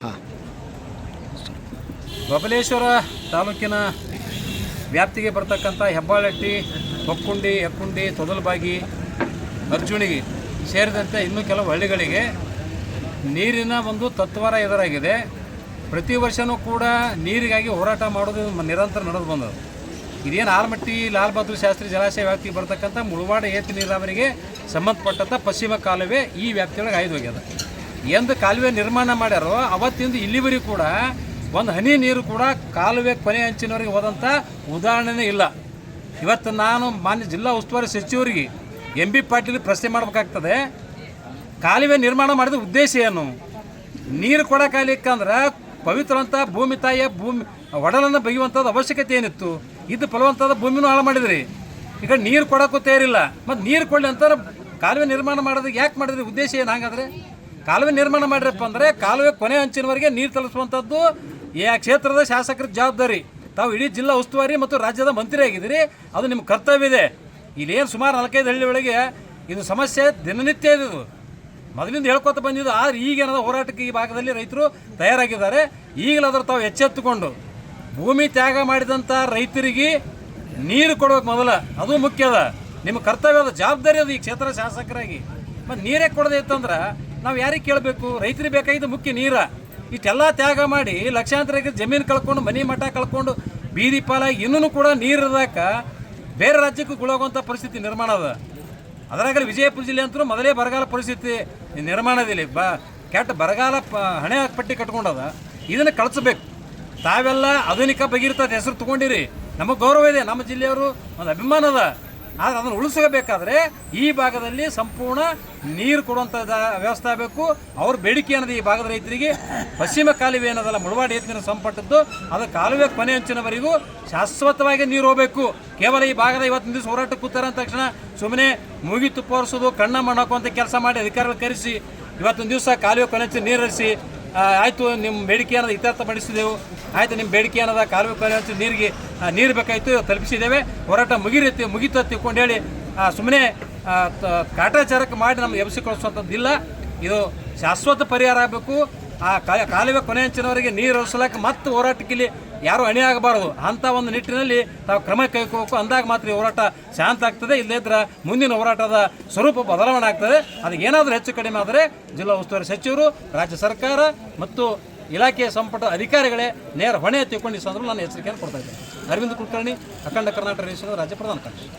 ಹಾಂ. ಬಬಲೇಶ್ವರ ತಾಲೂಕಿನ ವ್ಯಾಪ್ತಿಗೆ ಬರ್ತಕ್ಕಂಥ ಹೆಬ್ಬಾಳಟ್ಟಿ, ಬೊಕ್ಕುಂಡಿ, ಯಕ್ಕುಂಡಿ, ತೊದಲಬಾಗಿ, ಅರ್ಜುಣಿಗೆ ಸೇರಿದಂತೆ ಇನ್ನೂ ಕೆಲವು ಹಳ್ಳಿಗಳಿಗೆ ನೀರಿನ ಒಂದು ತತ್ವಾರ ಎದುರಾಗಿದೆ. ಪ್ರತಿ ವರ್ಷವೂ ಕೂಡ ನೀರಿಗಾಗಿ ಹೋರಾಟ ಮಾಡೋದು ನಿರಂತರ ನಡೆದು ಬಂದದ್ದು. ಇದೇನು ಆಲಮಟ್ಟಿ ಲಾಲ್ ಬಹದ್ದೂರ್ ಶಾಸ್ತ್ರಿ ಜಲಾಶಯ ವ್ಯಾಪ್ತಿಗೆ ಬರ್ತಕ್ಕಂಥ ಮುಳವಾಡ ಏತ ನೀರಾವರಿಗೆ ಸಂಬಂಧಪಟ್ಟಂಥ ಪಶ್ಚಿಮ ಕಾಲುವೆ ಈ ವ್ಯಾಪ್ತಿಯೊಳಗೆ ಆಯ್ದು ಹೋಗ್ಯದ. ಎಂದು ಕಾಲುವೆ ನಿರ್ಮಾಣ ಮಾಡ್ಯಾರೋ ಅವತ್ತಿಂದ ಇಲ್ಲಿವರೆಗೂ ಕೂಡ ಒಂದು ಹನಿ ನೀರು ಕೂಡ ಕಾಲುವೆ ಕೊನೆ ಅಂಚಿನವರಿಗೆ ಹೋದಂಥ ಉದಾಹರಣೆನೇ ಇಲ್ಲ. ಇವತ್ತು ನಾನು ಮಾನ್ಯ ಜಿಲ್ಲಾ ಉಸ್ತುವಾರಿ ಸಚಿವರಿಗೆ MB ಪಾಟೀಲ್ ಪ್ರಶ್ನೆ ಮಾಡಬೇಕಾಗ್ತದೆ, ಕಾಲುವೆ ನಿರ್ಮಾಣ ಮಾಡಿದ ಉದ್ದೇಶ ಏನು? ನೀರು ಕೊಡೋಕ್ಕಾಗಲಿಕ್ಕಂದ್ರೆ ಪವಿತ್ರ ಅಂತ ಭೂಮಿ ತಾಯಿಯ ಒಡಲನ್ನು ಬಗೆಯುವಂಥದ್ದು ಅವಶ್ಯಕತೆ ಏನಿತ್ತು? ಇದು ಫಲವಂತಾದ ಭೂಮಿನೂ ಹಾಳು ಮಾಡಿದ್ರಿ. ಈಗ ನೀರು ಕೊಡೋಕ್ಕೂ ತಯಾರಿಲ್ಲ. ಮತ್ತು ನೀರು ಕೊಡಲಿ ಅಂತ ಕಾಲುವೆ ನಿರ್ಮಾಣ ಮಾಡೋದಕ್ಕೆ ಯಾಕೆ ಮಾಡಿದ್ರಿ? ಉದ್ದೇಶ ಏನು? ಹಾಗಾದರೆ ಕಾಲುವೆ ನಿರ್ಮಾಣ ಮಾಡಿರಪ್ಪ ಅಂದರೆ ಕಾಲುವೆ ಕೊನೆ ಅಂಚಿನವರೆಗೆ ನೀರು ತಲುಪಿಸುವಂಥದ್ದು ಈ ಕ್ಷೇತ್ರದ ಶಾಸಕರ ಜವಾಬ್ದಾರಿ. ತಾವು ಇಡೀ ಜಿಲ್ಲಾ ಉಸ್ತುವಾರಿ ಮತ್ತು ರಾಜ್ಯದ ಮಂತ್ರಿ ಆಗಿದ್ದೀರಿ, ಅದು ನಿಮ್ಮ ಕರ್ತವ್ಯ ಇದೆ. ಇಲ್ಲೇನು ಸುಮಾರು 4-5 ಹಳ್ಳಿ ಒಳಗೆ ಇದು ಸಮಸ್ಯೆ ದಿನನಿತ್ಯ ಇದು ಮೊದಲಿಂದ ಹೇಳ್ಕೊತ ಬಂದಿದ್ದು. ಆದರೆ ಈಗೇನದ ಹೋರಾಟಕ್ಕೆ ಈ ಭಾಗದಲ್ಲಿ ರೈತರು ತಯಾರಾಗಿದ್ದಾರೆ. ಈಗಲಾದರೂ ತಾವು ಎಚ್ಚೆತ್ತುಕೊಂಡು ಭೂಮಿ ತ್ಯಾಗ ಮಾಡಿದಂಥ ರೈತರಿಗೆ ನೀರು ಕೊಡಬೇಕು ಮೊದಲ, ಅದು ಮುಖ್ಯ ಅದ. ನಿಮ್ಮ ಕರ್ತವ್ಯ ಅದ, ಜವಾಬ್ದಾರಿ ಅದು ಈ ಕ್ಷೇತ್ರ ಶಾಸಕರಾಗಿ. ಮತ್ತು ನೀರೇ ಕೊಡದೆ ಇತ್ತಂದ್ರೆ ನಾವು ಯಾರಿಗೆ ಕೇಳಬೇಕು? ರೈತರಿಗೆ ಬೇಕಾಗಿದ್ದು ಮುಖ್ಯ ನೀರ. ಇಷ್ಟೆಲ್ಲ ತ್ಯಾಗ ಮಾಡಿ ಲಕ್ಷಾಂತರ ಜಮೀನು ಕಳ್ಕೊಂಡು, ಮನೆ ಮಠ ಕಳ್ಕೊಂಡು, ಬೀದಿ ಪಾಲಾಗಿ ಇನ್ನೂ ಕೂಡ ನೀರಿರೋದಕ್ಕ ಬೇರೆ ರಾಜ್ಯಕ್ಕೂ ಗುಳೋಗುವಂಥ ಪರಿಸ್ಥಿತಿ ನಿರ್ಮಾಣ ಅದ. ಅದರಾಗಲಿ ವಿಜಯಪುರ ಜಿಲ್ಲೆ ಅಂತೂ ಮೊದಲೇ ಬರಗಾಲ ಪರಿಸ್ಥಿತಿ ನಿರ್ಮಾಣದಲ್ಲಿ ಕೆಟ್ಟ ಬರಗಾಲ ಹಣೆ ಪಟ್ಟಿ ಕಟ್ಕೊಂಡದ. ಇದನ್ನು ಕಳಿಸ್ಬೇಕು. ತಾವೆಲ್ಲ ಆಧುನಿಕ ಭಗೀರಥ ಹೆಸರು ತೊಗೊಂಡಿರಿ, ನಮಗೆ ಗೌರವ ಇದೆ, ನಮ್ಮ ಜಿಲ್ಲೆಯವರು ಒಂದು ಅಭಿಮಾನ ಅದ. ಆದರೆ ಅದನ್ನು ಉಳಿಸಬೇಕಾದ್ರೆ ಈ ಭಾಗದಲ್ಲಿ ಸಂಪೂರ್ಣ ನೀರು ಕೊಡುವಂಥ ವ್ಯವಸ್ಥೆ ಆಗಬೇಕು. ಅವ್ರ ಬೇಡಿಕೆ ಅನ್ನೋದು ಈ ಭಾಗದ ರೈತರಿಗೆ ಪಶ್ಚಿಮ ಕಾಲುವೆ ಏನದಲ್ಲ ಮುಳವಾಡ ಏತ ಸಂಪಟ್ಟದ್ದು, ಅದು ಕಾಲುವೆ ಕೊನೆ ಅಂಚಿನವರೆಗೂ ಶಾಶ್ವತವಾಗಿ ನೀರು ಹೋಗಬೇಕು. ಕೇವಲ ಈ ಭಾಗದ ಇವತ್ತಿನ ದಿವಸ ಹೋರಾಟ ಕೂತಾರೆ ಅಂದ ತಕ್ಷಣ ಸುಮ್ಮನೆ ಮೂಗಿ ತುಪ್ಪ ಹೊರಿಸೋದು, ಕಣ್ಣ ಮಣ್ಣು ಹಾಕುವಂಥ ಕೆಲಸ ಮಾಡಿ ಅಧಿಕಾರಿಗಳು ಕರೆಸಿ ಇವತ್ತೊಂದು ದಿವಸ ಕಾಲುವೆ ಕೊನೆ ಅಂಚಿನ ನೀರು ಹರಿಸಿ ಆಯಿತು ನಿಮ್ಮ ಬೇಡಿಕೆ ಅನ್ನೋದು ಇತ್ಯರ್ಥಪಡಿಸಿದೆವು, ಆಯಿತು ನಿಮ್ಮ ಬೇಡಿಕೆ ಅನ್ನೋದ ಕಾಲುವೆ ಕೊನೆ ಅಂಚಿನ ನೀರಿಗೆ ನೀರು ಬೇಕಾಯಿತು ತಲುಪಿಸಿದ್ದೇವೆ, ಹೋರಾಟ ಮುಗೀತು ತಿಳ್ಕೊಂಡು ಹೇಳಿ ಸುಮ್ಮನೆ ಕಾಟಾಚಾರಕ್ಕೆ ಮಾಡಿ ನಮ್ಗೆ ಎಬ್ಸಿಕೊಳಿಸುವಂಥದ್ದಿಲ್ಲ. ಇದು ಶಾಶ್ವತ ಪರಿಹಾರ ಆಗಬೇಕು. ಆ ಕಾಲುವೆ ಕೊನೆ ಅಂಚಿನವರೆಗೆ ನೀರು ಹರಿಸಲಿಕ್ಕೆ ಮತ್ತೆ ಹೋರಾಟಕ್ಕೆ ಯಾರೂ ಅಣಿ ಆಗಬಾರದು. ಅಂಥ ಒಂದು ನಿಟ್ಟಿನಲ್ಲಿ ತಾವು ಕ್ರಮ ಕೈಗೊಳ್ಳಬೇಕು. ಅಂದಾಗ ಮಾತ್ರ ಈ ಹೋರಾಟ ಶಾಂತ ಆಗ್ತದೆ. ಇಲ್ಲದಿದ್ದರೆ ಮುಂದಿನ ಹೋರಾಟದ ಸ್ವರೂಪ ಬದಲಾವಣೆ ಆಗ್ತದೆ. ಅದಕ್ಕೆ ಏನಾದರೂ ಹೆಚ್ಚು ಕಡಿಮೆ ಆದರೆ ಜಿಲ್ಲಾ ಉಸ್ತುವಾರಿ ಸಚಿವರು, ರಾಜ್ಯ ಸರ್ಕಾರ ಮತ್ತು ಇಲಾಖೆಯ ಸಂಪುಟ ಅಧಿಕಾರಿಗಳೇ ನೇರ ಹೊಣೆ ತಿಳ್ಕೊಂಡು ಈ ಸಂದರ್ಭ ನಾನು ಎಚ್ಚರಿಕೆಯನ್ನು ಕೊಡ್ತಾ ಇದ್ದೇನೆ. ಅರವಿಂದ್ ಕುಲಕರ್ಣಿ, ಅಖಂಡ ಕರ್ನಾಟಕ ರೇಷನ್ ರಾಜ್ಯ ಪ್ರಧಾನ ಕಾರ್ಯದರ್ಶಿ.